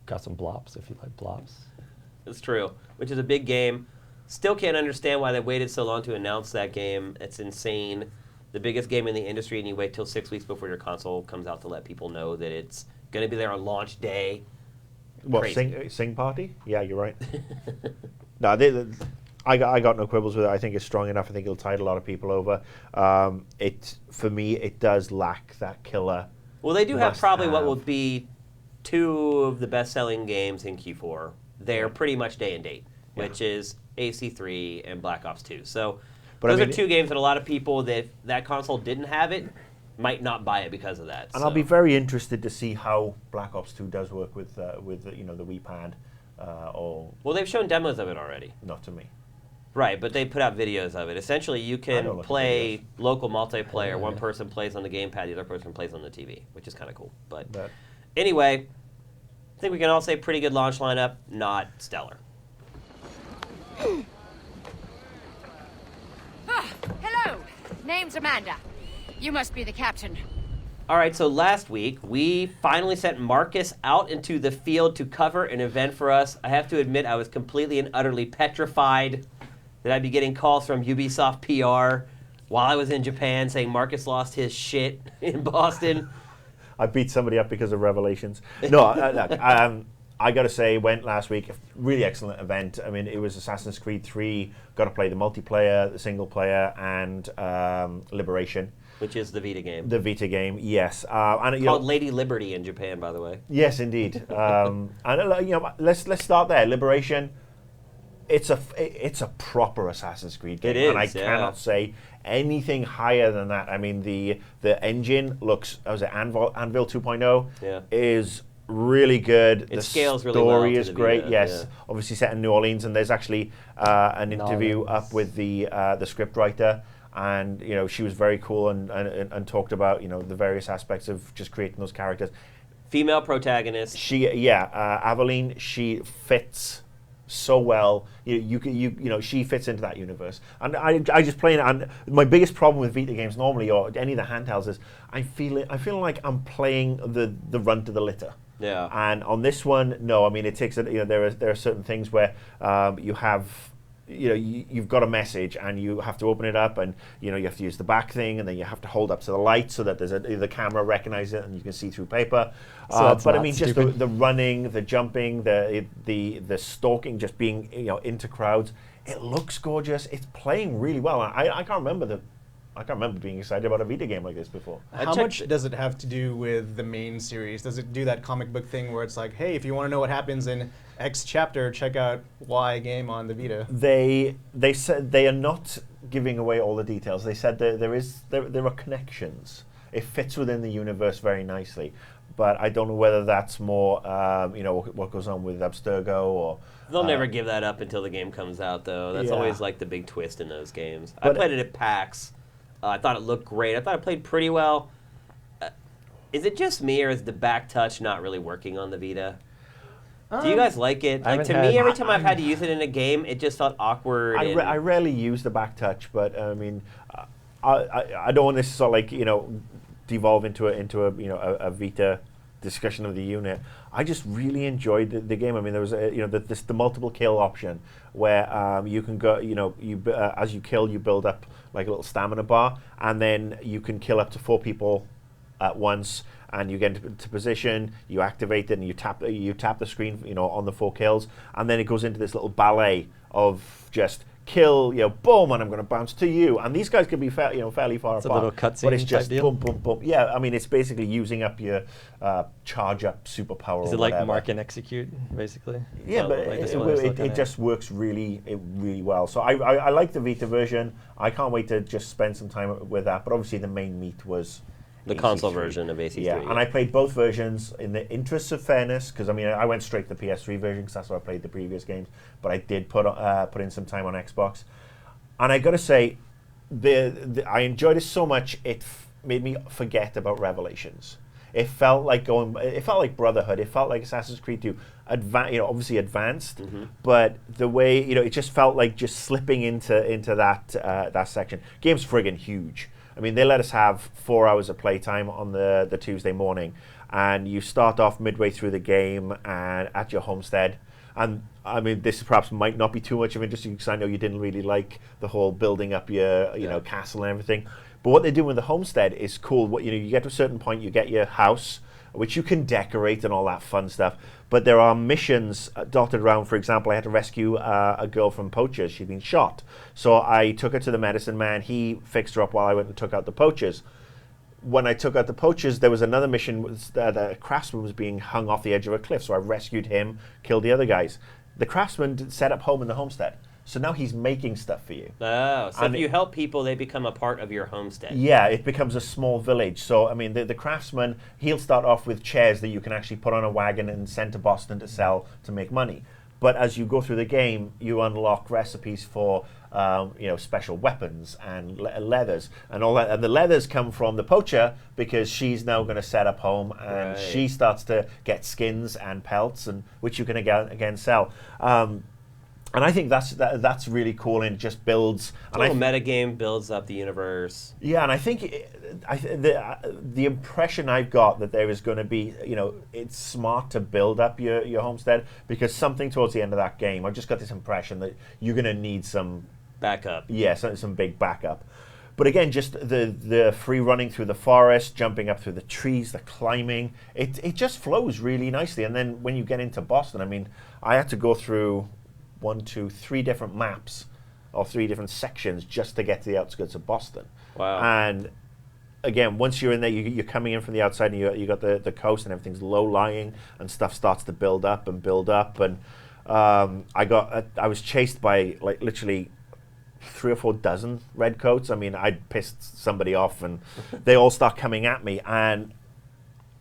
got some blops if you like blops. It's true, which is a big game. Still can't understand why they waited so long to announce that game. It's insane. The biggest game in the industry, and you wait till 6 weeks before your console comes out to let people know that it's going to be there on launch day. What, Crazy. Sing Party? Yeah, you're right. No, I got no quibbles with it. I think it's strong enough. I think it'll tide a lot of people over. For me, it does lack that killer. Well, they do have probably what must-have. will be two of the best-selling games in Q4. They're pretty much day and date, which is AC3 and Black Ops 2. So But Those I mean, are two games that a lot of people that if that console didn't have it might not buy it because of that. and I'll be very interested to see how Black Ops 2 does work with the, the Wii Pad, or Well, they've shown demos of it already. not to me. Right, but they put out videos of it. Essentially, you don't can look at play local multiplayer. One person plays on the gamepad, the other person plays on the TV, which is kind of cool. But But anyway, I think we can all say pretty good launch lineup, not stellar. Hello, name's Amanda. You must be the captain. All right, so last week, we finally sent Marcus out into the field to cover an event for us. I have to admit, I was completely and utterly petrified that I'd be getting calls from Ubisoft PR while I was in Japan saying Marcus lost his shit in Boston. I beat somebody up because of Revelations. No, look, I got to say, went last week, a really excellent event. I mean, it was Assassin's Creed 3, got to play the multiplayer, the single player, and Liberation. Which is the Vita game. The Vita game, yes. And you Called know, Lady Liberty in Japan, by the way. yes, indeed. And you know, let's start there. Liberation. It's a proper Assassin's Creed game, It is, and I yeah. cannot say anything higher than that. I mean, the engine looks, was it Anvil 2.0? Yeah. Is really good. It the scales really story well to is the great. Vita, Yes, yeah. obviously set in New Orleans, and there's actually an interview Orleans. up with the scriptwriter, and you know she was very cool and talked about you know the various aspects of just creating those characters. Female protagonist. Aveline, she fits so well. You know she fits into that universe, and I just play it. And my biggest problem with Vita games normally, or any of the handhelds, is I feel like I'm playing the run to the litter. Yeah. And on this one, no. I mean, it takes there are certain things where you have. You know, you've got a message and you have to open it up, and you know you have to use the back thing, and then you have to hold up to the light so that the camera recognizes it and you can see through paper. So that's but I not mean, just stupid. the running, the jumping, the stalking, just being into crowds. It looks gorgeous. It's playing really well. I can't remember being excited about a Vita game like this before. How much does it have to do with the main series? Does it do that comic book thing where it's like, hey, if you want to know what happens in X chapter, check out Y game on the Vita? They said they are not giving away all the details. They said there are connections. It fits within the universe very nicely, but I don't know whether that's more what goes on with Abstergo or. They'll never give that up until the game comes out, though. That's Yeah. always like the big twist in those games. I But- played it at PAX. I thought it looked great. I thought it played pretty well. Is it just me, or is the back touch not really working on the Vita? Do you guys like it? I Like, haven't to me, had- every time I've had to use it in a game, it just felt awkward. I and- rarely use the back touch, but I mean, I don't want this to sort of like devolve into a Vita discussion of the unit. I just really enjoyed the game. I mean, there was the multiple kill option where you can go, as you kill, you build up like a little stamina bar, and then you can kill up to 4 people at once, and you get into position, you activate it, and you tap the screen, on the 4 kills, and then it goes into this little ballet of just kill, boom, and I'm going to bounce to you, and these guys can be fairly far It's a apart. little cutscene but it's type just deal? boom, boom, boom. Yeah, I mean, it's basically using up your charge up superpower. Is or it like whatever. mark and execute, basically? Yeah, but Like this one is looking it at. just works really well. So I like the Vita version. I can't wait to just spend some time with that. But obviously the main meat was The AC3. console version of AC3. Yeah, and I played both versions in the interests of fairness, because I mean I went straight to the PS3 version because that's where I played the previous games. But I did put in some time on Xbox, and I got to say, I enjoyed it so much it made me forget about Revelations. It felt like Brotherhood. It felt like Assassin's Creed 2, obviously advanced, but the way it just felt like just slipping into that section. Game's friggin' huge. I mean, they let us have 4 hours of playtime on the Tuesday morning, and you start off midway through the game and at your homestead. And I mean, this perhaps might not be too much of interest because I know you didn't really like the whole building up your castle and everything. But what they do with the homestead is cool. You get to a certain point, you get your house, which you can decorate and all that fun stuff. But there are missions dotted around. For example, I had to rescue a girl from poachers. She'd been shot. So I took her to the medicine man. He fixed her up while I went and took out the poachers. When I took out the poachers, there was another mission that a craftsman was being hung off the edge of a cliff. So I rescued him, killed the other guys. The craftsman set up home in the homestead. So now he's making stuff for you. Oh, so And if you help people, they become a part of your homestead. Yeah, it becomes a small village. So, I mean, the craftsman, he'll start off with chairs that you can actually put on a wagon and send to Boston to sell to make money. But as you go through the game, you unlock recipes for, special weapons and leathers and all that. And the leathers come from the poacher because she's now going to set up home, and she starts to get skins and pelts, and which you can again sell. And I think that's really cool, and it just builds. A little metagame builds up the universe. Yeah, and I think the impression I've got that there is going to be, it's smart to build up your homestead, because something towards the end of that game, I've just got this impression that you're going to need some backup. Yeah, some big backup. But again, just the free running through the forest, jumping up through the trees, the climbing, it just flows really nicely. And then when you get into Boston, I mean, I had to go through 3 different maps or 3 different sections just to get to the outskirts of Boston. Wow. And again, once you're in there, you're coming in from the outside, and you got the coast, and everything's low lying, and stuff starts to build up. And I was chased by like literally 3 or 4 dozen redcoats. I mean, I'd pissed somebody off, and they all start coming at me, and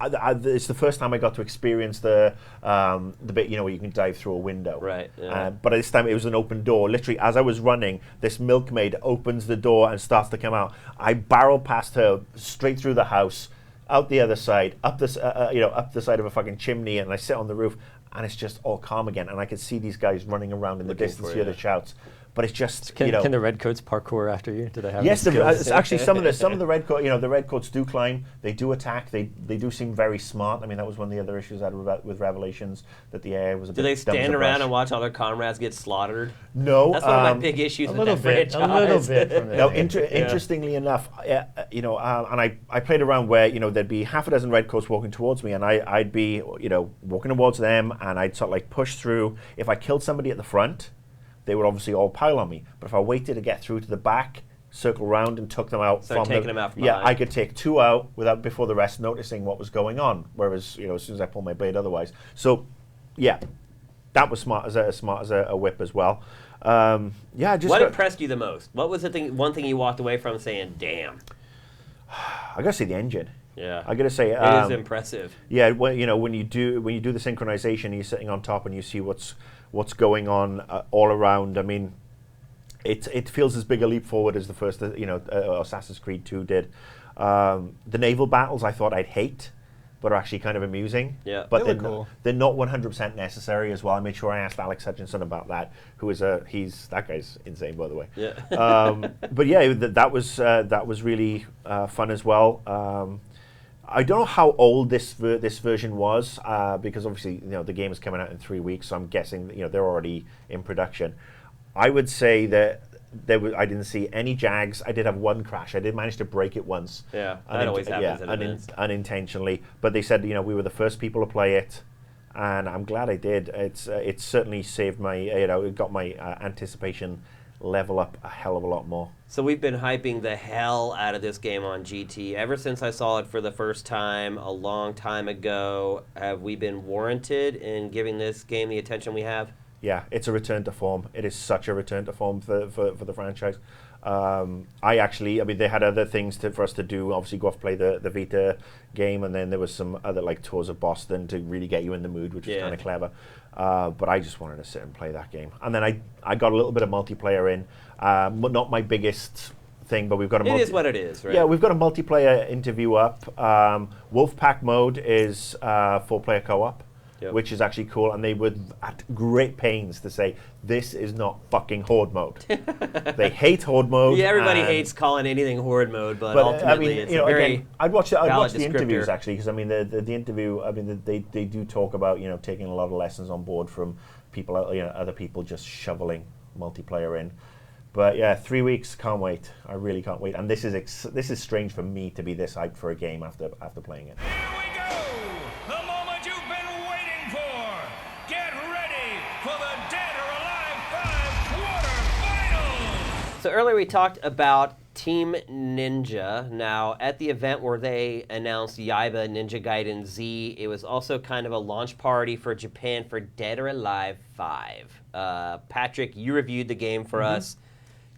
it's the first time I got to experience the bit, where you can dive through a window. Right. Yeah. But this time it was an open door. Literally, as I was running, this milkmaid opens the door and starts to come out. I barreled past her, straight through the house, out the other side, up the side of a fucking chimney, and I sit on the roof, and it's just all calm again. And I could see these guys running around in the distance, hear the shouts. But it's just, Can the redcoats parkour after you? Do they have? Yes, the skills? it's actually some of the redcoats. The redcoats do climb. They do attack. They do seem very smart. I mean, that was one of the other issues I had with Revelations, that the AI was a bit. Do they dumb as stand a around brush. and watch all their comrades get slaughtered? No, That's one of my big issues with that franchise. A little bit. From the No, interestingly enough, and I played around where there'd be half a dozen redcoats walking towards me, and I'd be walking towards them, and I'd sort of like push through. If I killed somebody at the front, they would obviously all pile on me. But if I waited to get through to the back, circle around and took them out. Start taking them out from yeah, behind. I could take 2 out before the rest noticing what was going on. Whereas as soon as I pull my blade, otherwise. So, yeah, that was smart as a whip as well. What impressed you the most? What was one thing you walked away from saying, "Damn"? I gotta say the engine. Yeah, I gotta say it is impressive. Yeah, when you do the synchronization, you're sitting on top and you see what's going on all around. I mean, it feels as big a leap forward as the first Assassin's Creed 2 did. The naval battles I thought I'd hate, but are actually kind of amusing. Yeah, but they were cool. They're not 100% necessary as well. I made sure I asked Alex Hutchinson about that. That guy's insane, by the way. Yeah. But yeah, that was really fun as well. I don't know how old this version was, because obviously the game is coming out in 3 weeks, so I'm guessing they're already in production. I would say that I didn't see any jags. I did have 1 crash. I did manage to break it once. Yeah, that always happens in events. Unintentionally. But they said we were the first people to play it, and I'm glad I did. It's certainly saved my it got my anticipation level up a hell of a lot more. So we've been hyping the hell out of this game on GT ever since I saw it for the first time a long time ago. Have we been warranted in giving this game the attention we have? Yeah, it's a return to form. It is such a return to form for the franchise. They had other things for us to do. Obviously, go off play the Vita game, and then there was some other like tours of Boston to really get you in the mood, which was kind of clever. But I just wanted to sit and play that game. And then I got a little bit of multiplayer in. Not my biggest thing, but we've got a It is what it is, right? Yeah, we've got a multiplayer interview up. Wolfpack mode is 4-player co-op. Yep. Which is actually cool, and they were at great pains to say this is not fucking horde mode. They hate horde mode. Yeah, everybody hates calling anything horde mode, but ultimately it's a very again, I'd watch the interviews descriptor. actually, because I mean the interview. I mean they do talk about taking a lot of lessons on board from people, other people just shoveling multiplayer in. But yeah, 3 weeks, can't wait. I really can't wait. And this is strange for me to be this hyped for a game after playing it. Here we go! The moment you've been waiting for! Get ready for the Dead or Alive 5 quarterfinals! So earlier we talked about Team Ninja. Now, at the event where they announced Yaiba Ninja Gaiden Z, it was also kind of a launch party for Japan for Dead or Alive 5. Patrick, you reviewed the game for us.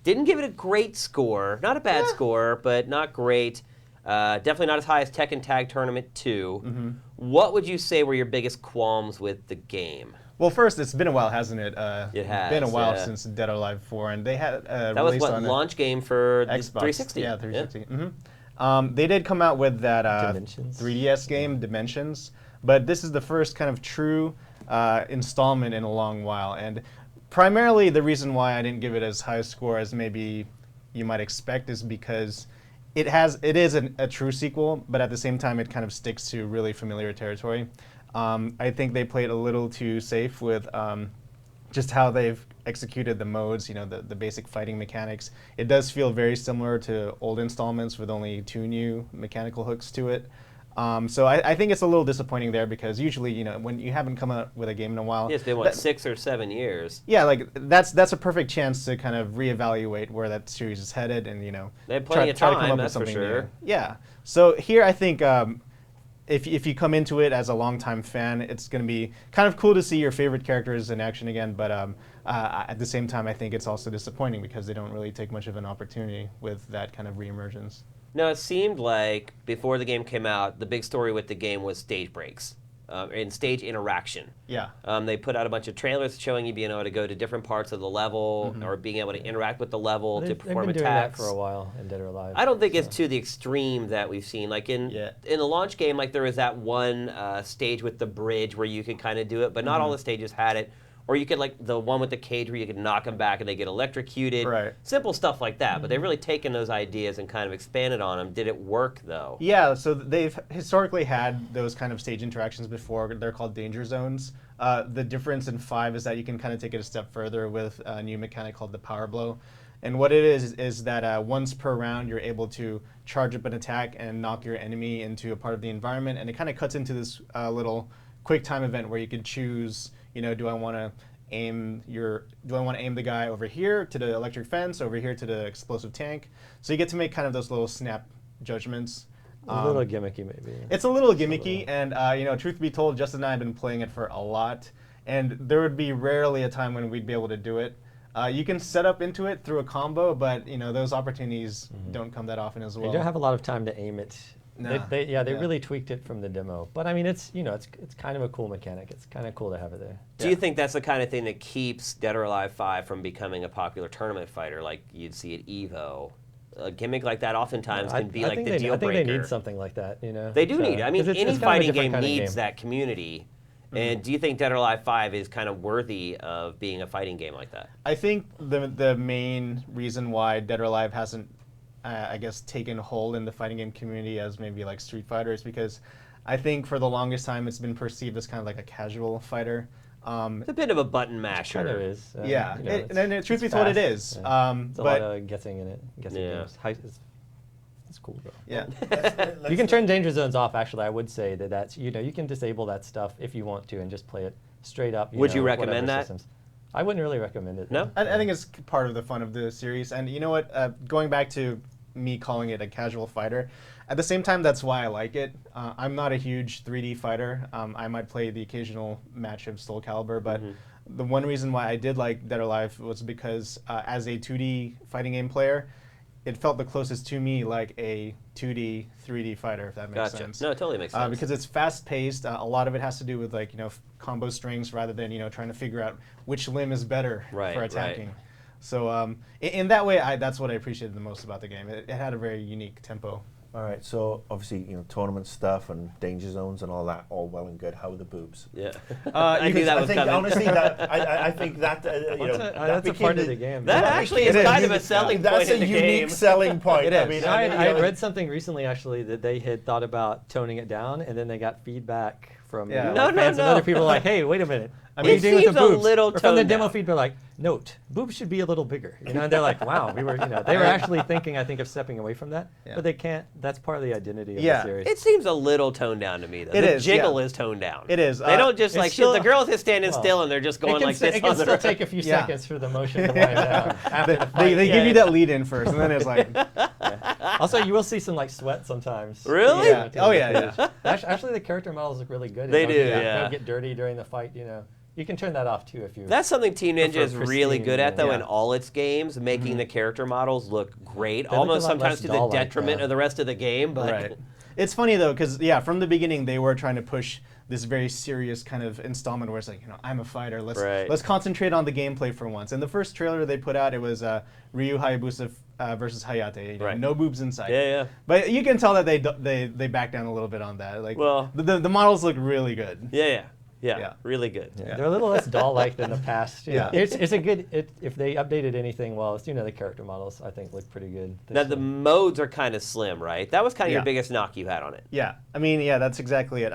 Didn't give it a great score. Not a bad score, but not great. Definitely not as high as Tekken Tag Tournament 2. What would you say were your biggest qualms with the game? Well, first, it's been a while, hasn't it? It has. Been a while since Dead or Alive 4, and they had that was released what on launch game for the Xbox. 360. Yeah, 360. They did come out with that 3DS game, Dimensions, but this is the first kind of true installment in a long while. And primarily, the reason why I didn't give it as high a score as maybe you might expect is because it is a true sequel, but at the same time, it kind of sticks to really familiar territory. I think they played a little too safe with just how they've executed the modes, the basic fighting mechanics. It does feel very similar to old installments with only 2 new mechanical hooks to it. So I think it's a little disappointing there because usually, when you haven't come out with a game in a while. It's been, 6 or 7 years? Yeah, like that's a perfect chance to kind of reevaluate where that series is headed and, They have plenty of try to time, come up that's with for something sure. new. Yeah. So here I think if you come into it as a longtime fan, it's going to be kind of cool to see your favorite characters in action again, but at the same time, I think it's also disappointing because they don't really take much of an opportunity with that kind of reemergence. No, it seemed like before the game came out, the big story with the game was stage breaks and stage interaction. Yeah. They put out a bunch of trailers showing you being able to go to different parts of the level or being able to interact with the level to perform they've been attacks. doing that for a while in Dead or Alive. I don't think it's to the extreme that we've seen. Like in the launch game, like there was that one stage with the bridge where you could kind of do it, but not all the stages had it. Or you could, like, the one with the cage where you could knock them back and they get electrocuted. Right. Simple stuff like that. But they've really taken those ideas and kind of expanded on them. Did it work, though? Yeah, so they've historically had those kind of stage interactions before. They're called danger zones. The difference in 5 is that you can kind of take it a step further with a new mechanic called the power blow. And what it is that once per round, you're able to charge up an attack and knock your enemy into a part of the environment. And it kind of cuts into this little quick time event where you can choose, do I want to aim the guy over here to the electric fence, over here to the explosive tank? So you get to make kind of those little snap judgments. A little gimmicky, maybe. It's a little gimmicky, and truth be told, Justin and I have been playing it for a lot, and there would be rarely a time when we'd be able to do it. You can set up into it through a combo, but those opportunities don't come that often as well. You don't have a lot of time to aim it. No. They really tweaked it from the demo, but I mean, it's kind of a cool mechanic. It's kind of cool to have it there. Do you think that's the kind of thing that keeps Dead or Alive 5 from becoming a popular tournament fighter like you'd see at EVO? A gimmick like that oftentimes can be like the deal breaker. I think they need something like that, They do need it. I mean, any fighting game needs that community. And do you think Dead or Alive 5 is kind of worthy of being a fighting game like that? I think the main reason why Dead or Alive hasn't taken hold in the fighting game community as maybe like Street Fighter is because I think for the longest time it's been perceived as kind of like a casual fighter. It's a bit of a button masher. Kind of is. Yeah, and truth be told, it is. Yeah. There's a lot of guessing in it. Games. It's cool, though. Yeah. You can turn danger zones off. Actually, I would say that's you can disable that stuff if you want to and just play it straight up. Would you recommend that? Systems. I wouldn't really recommend it. No? I think it's part of the fun of the series. And you know what? Going back to me calling it a casual fighter, at the same time, that's why I like it. I'm not a huge 3D fighter. I might play the occasional match of Soul Calibur, but the one reason why I did like Dead or Alive was because as a 2D fighting game player, it felt the closest to me like a 2D, 3D fighter, if that makes sense. No, it totally makes sense. Because it's fast-paced. A lot of it has to do with combo strings rather than trying to figure out which limb is better for attacking. Right. So in that way, that's what I appreciated the most about the game. It had a very unique tempo. All right, so obviously, tournament stuff and danger zones and all that, all well and good. How are the boobs? Yeah, I knew that was coming. Honestly, I think that that's a part of the game. That actually is kind of a selling point in the game. That's a unique selling point. It is. I had read something recently, actually, that they had thought about toning it down, and then they got feedback from fans and other people like, hey, wait a minute. What are you doing with the boobs? Or from the demo feed, they're like, note, boobs should be a little bigger. And they're like, wow, they were actually thinking, I think, of stepping away from that, but they can't That's part of the identity of Yeah. the series. It seems a little toned down to me, though. It the is, jiggle yeah. is toned down. It is. They don't just it's like still- the girls is standing well, still and they're just going like this. It can on the still road. take a few Yeah. seconds for the motion to wind down. After the They fight. give Yeah, you that lead in first, and then it's like, Oh, Also, you will see some like sweat sometimes. Really? Yeah. Oh, yeah. Actually, the character models look really good. They Don't do, get- yeah. Don't get dirty during the fight. You can turn that off too if you. That's something Team Ninja prefer is really pristine, good at, though, yeah. in all its games, making the character models look great, They look a almost lot sometimes less to the doll-like detriment now. of the rest of the game. But right. It's funny though, because from the beginning they were trying to push this very serious kind of installment where it's like, I'm a fighter. Let's concentrate on the gameplay for once. And the first trailer they put out, it was Ryu Hayabusa versus Hayate. Right. No boobs in sight. Yeah. But you can tell that they back down a little bit on that. Like, Well- the models look really good. Yeah, really good. Yeah. They're a little less doll-like than the past. Yeah. It's a good. If they updated anything, well, it's, the character models I think look pretty good. Now the modes are kind of slim, right? That was kind of your Yeah. biggest knock you had on it. Yeah, I mean, that's exactly it.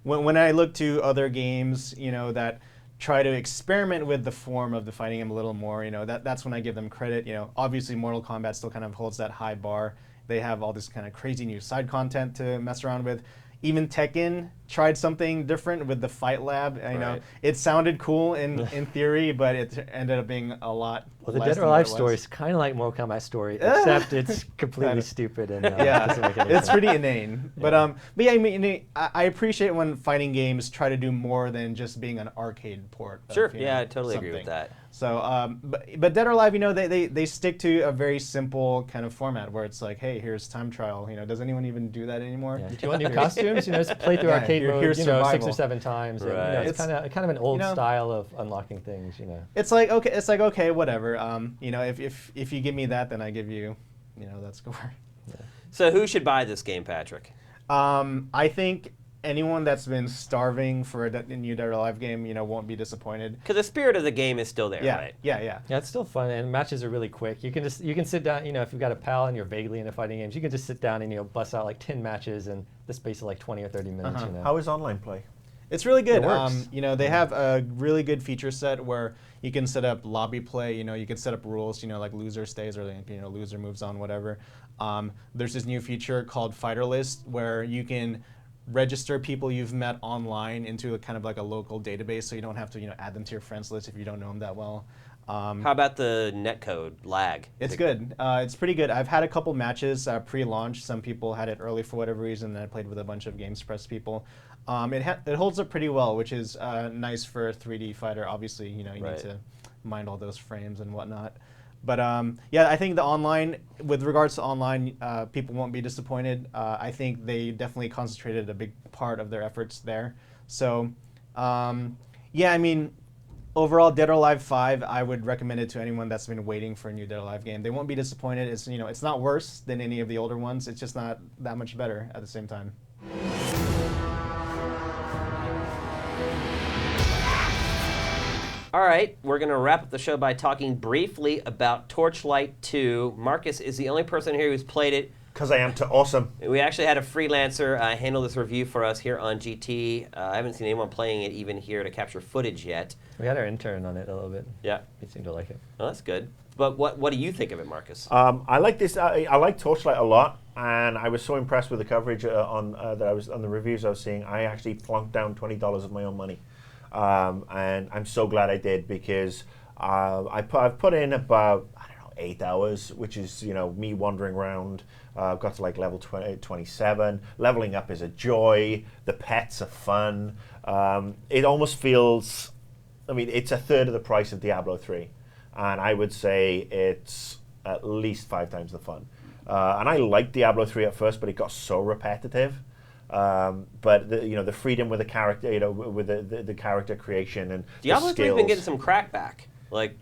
When I look to other games, that try to experiment with the form of the fighting game a little more, that's when I give them credit. Obviously Mortal Kombat still kind of holds that high bar. They have all this kind of crazy new side content to mess around with. Even Tekken tried something different with the Fight Lab. I know it sounded cool in theory, but it ended up being a lot. Well, the less Dead than or what Alive it was. story is kind of like Mortal Kombat story, except it's completely stupid and Yeah, doesn't make any it's sense. pretty inane. But yeah, I mean, I appreciate when fighting games try to do more than just being an arcade port. of, Sure. you know, Yeah, I totally agree with something. that. So, but Dead or Alive, they stick to a very simple kind of format where it's like, hey, here's time trial. Does anyone even do that anymore? Yeah. Do you want new costumes? Just play through arcade mode, here's 6 survival. or 7 times. And, Right. it's kind of an old you know, style of unlocking things. It's like okay, whatever. If you give me that, then I give you, that score. So who should buy this game, Patrick? I think anyone that's been starving for a new Dead or Alive game, won't be disappointed. Because the spirit of the game is still there, right? Yeah. Yeah, it's still fun, and matches are really quick. You can sit down. If you've got a pal and you're vaguely into fighting games, you can just sit down and bust out like 10 matches in the space of like 20 or 30 minutes. How is online play? It's really good. It works. They have a really good feature set where you can set up lobby play. You can set up rules. Like loser stays or loser moves on, whatever. There's this new feature called Fighter List where you can register people you've met online into a kind of like a local database, so you don't have to add them to your friends list if you don't know them that well. How about the netcode lag? It's good. It's pretty good. I've had a couple matches pre-launch. Some people had it early for whatever reason, and I played with a bunch of GamesPress people. It holds up pretty well, which is nice for a 3D fighter. Obviously, you need to mind all those frames and whatnot. But yeah, I think with regards to online, people won't be disappointed. I think they definitely concentrated a big part of their efforts there. So yeah, I mean, overall, Dead or Alive 5, I would recommend it to anyone that's been waiting for a new Dead or Alive game. They won't be disappointed. It's it's not worse than any of the older ones. It's just not that much better at the same time. All right, we're going to wrap up the show by talking briefly about Torchlight 2. Marcus is the only person here who's played it. Because I am too awesome. We actually had a freelancer handle this review for us here on GT. I haven't seen anyone playing it even here to capture footage yet. We had our intern on it a little bit. Yeah. He seemed to like it. Well, that's good. But what do you think of it, Marcus? I like this. I like Torchlight a lot, and I was so impressed with the coverage on the reviews I was seeing. I actually plunked down $20 of my own money. And I'm so glad I did, because I've put in about 8 hours, which is me wandering around. Got to like level 27. Leveling up is a joy. The pets are fun. It almost feels, it's a third of the price of Diablo 3, and I would say it's at least 5 times the fun. And I liked Diablo 3 at first, but it got so repetitive. But the freedom with the character, with the character creation and Diablo the 3's skills. been getting some crackback, like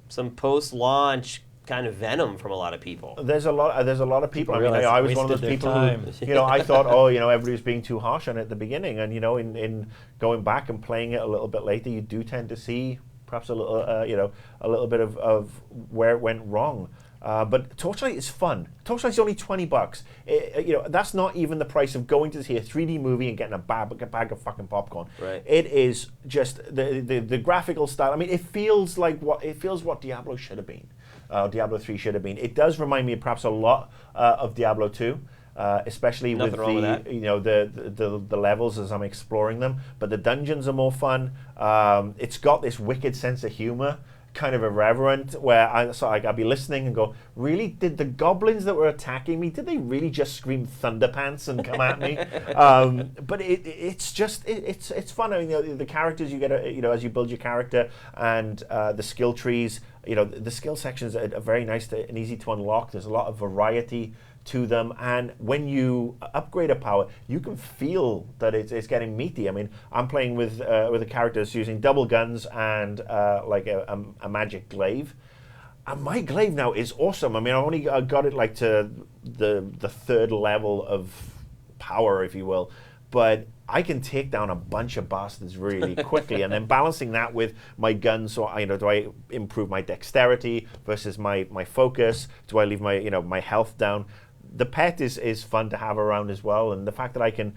some post-launch kind of venom from a lot of people. There's a lot of people. People I was one of those wasted their people time. who, I thought, everybody was being too harsh on it at the beginning, and in going back and playing it a little bit later, you do tend to see perhaps a little, a little bit of where it went wrong. But Torchlight is fun. Torchlight's only $20. That's not even the price of going to see a 3D movie and getting a bag of fucking popcorn. Right. It is just the graphical style. It feels what Diablo should have been. Diablo 3 should have been. It does remind me perhaps a lot of Diablo 2. especially Nothing with wrong with that. the levels as I'm exploring them. But the dungeons are more fun. It's got this wicked sense of humor, kind of irreverent, where I'll be listening and go, really? Did the goblins that were attacking me, did they really just scream Thunderpants and come at me? But it's fun. I mean, the characters you get, as you build your character, and the skill trees, the skill sections are very nice and easy to unlock. There's a lot of variety to them, and when you upgrade a power, you can feel that it's getting meaty. I mean, I'm playing with a character that's using double guns and like a magic glaive, and my glaive now is awesome. I mean, I only got it like to the third level of power, if you will, but I can take down a bunch of bastards really quickly, and then balancing that with my guns. So do I improve my dexterity versus my focus? Do I leave my health down? The pet is fun to have around as well, and the fact that I can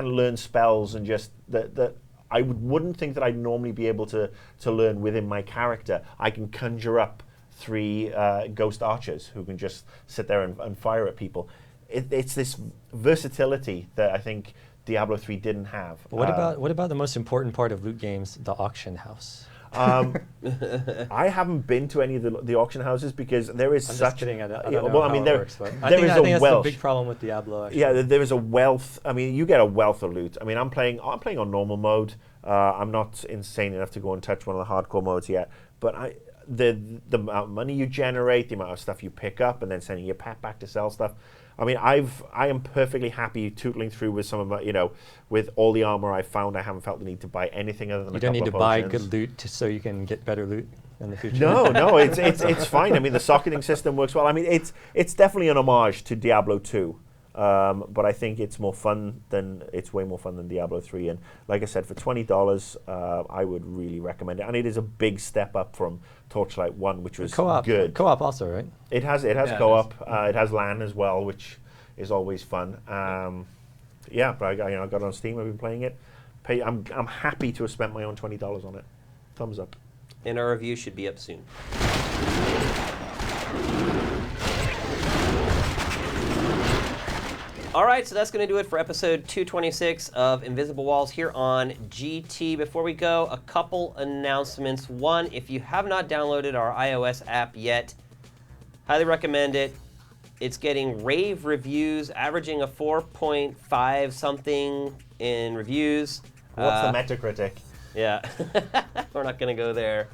learn spells and just that I wouldn't think that I'd normally be able to learn within my character. I can conjure up 3 ghost archers who can just sit there and fire at people. It's this versatility that I think Diablo 3 didn't have. What about the most important part of loot games, the auction house? I haven't been to any of the auction houses because there is I'm such. Just kidding. I don't well, know I mean, how it works, but I there think is a that's wealth. the big problem with Diablo. Actually. Yeah, there is a wealth. I mean, you get a wealth of loot. I mean, I'm playing on normal mode. I'm not insane enough to go and touch one of the hardcore modes yet. But the amount of money you generate, the amount of stuff you pick up, and then sending your pet back to sell stuff. I mean, I am perfectly happy tootling through with some of my, with all the armor I've found. I haven't felt the need to buy anything other than you a couple don't need of to buy potions. good loot so you can get better loot in the future. No, it's fine. I mean, the socketing system works well. I mean, it's definitely an homage to Diablo 2. But I think it's way more fun than Diablo 3. And like I said, for $20, I would really recommend it. And it is a big step up from Torchlight 1, which was good. Co-op also, right? It has co-op. It has LAN as well, which is always fun. Yeah, but I got it on Steam. I've been playing it. I'm happy to have spent my own $20 on it. Thumbs up. And our review should be up soon. All right, so that's going to do it for episode 226 of Invisible Walls here on GT. Before we go, a couple announcements. One, if you have not downloaded our iOS app yet, highly recommend it. It's getting rave reviews, averaging a 4.5 something in reviews. What's the Metacritic? Yeah, we're not going to go there.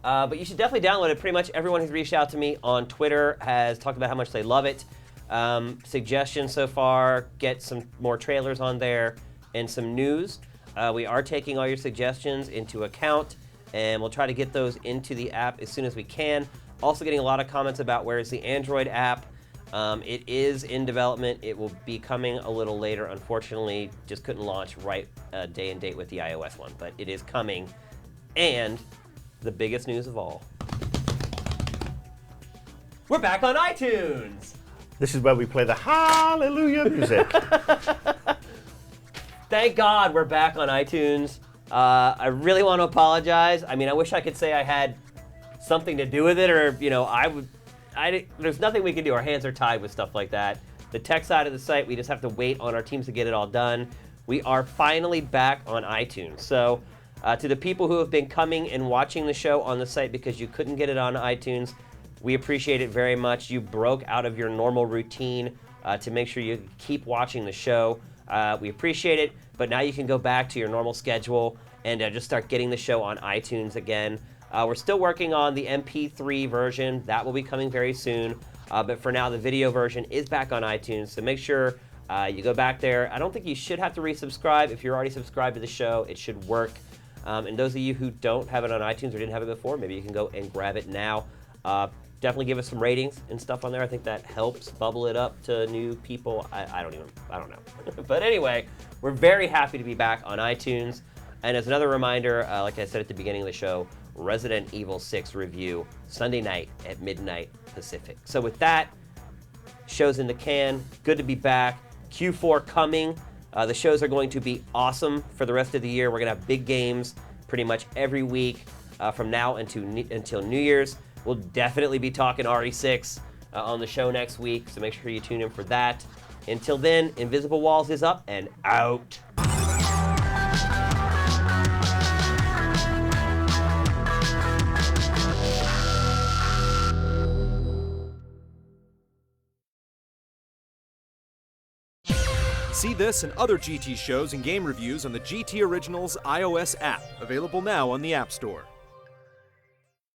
But you should definitely download it. Pretty much everyone who's reached out to me on Twitter has talked about how much they love it. Suggestions so far, get some more trailers on there and some news. We are taking all your suggestions into account, and we'll try to get those into the app as soon as we can. Also getting a lot of comments about where is the Android app. It is in development. It will be coming a little later. Unfortunately, just couldn't launch right day and date with the iOS one, but it is coming. And the biggest news of all, we're back on iTunes. This is where we play the Hallelujah music. Thank God we're back on iTunes. I really want to apologize. I mean, I wish I could say I had something to do with it, or there's nothing we can do. Our hands are tied with stuff like that. The tech side of the site, we just have to wait on our teams to get it all done. We are finally back on iTunes. So to the people who have been coming and watching the show on the site because you couldn't get it on iTunes, we appreciate it very much. You broke out of your normal routine to make sure you keep watching the show. We appreciate it, but now you can go back to your normal schedule and just start getting the show on iTunes again. We're still working on the MP3 version. That will be coming very soon. But for now, the video version is back on iTunes, so make sure you go back there. I don't think you should have to resubscribe. If you're already subscribed to the show, it should work. And those of you who don't have it on iTunes or didn't have it before, maybe you can go and grab it now. Definitely give us some ratings and stuff on there. I think that helps bubble it up to new people. I don't know. But anyway, we're very happy to be back on iTunes. And as another reminder, like I said at the beginning of the show, Resident Evil 6 review Sunday night at midnight Pacific. So with that, show's in the can. Good to be back. Q4 coming. The shows are going to be awesome for the rest of the year. We're going to have big games pretty much every week from now until New Year's. We'll definitely be talking RE6 on the show next week, so make sure you tune in for that. Until then, Invisible Walls is up and out. See this and other GT shows and game reviews on the GT Originals iOS app, available now on the App Store.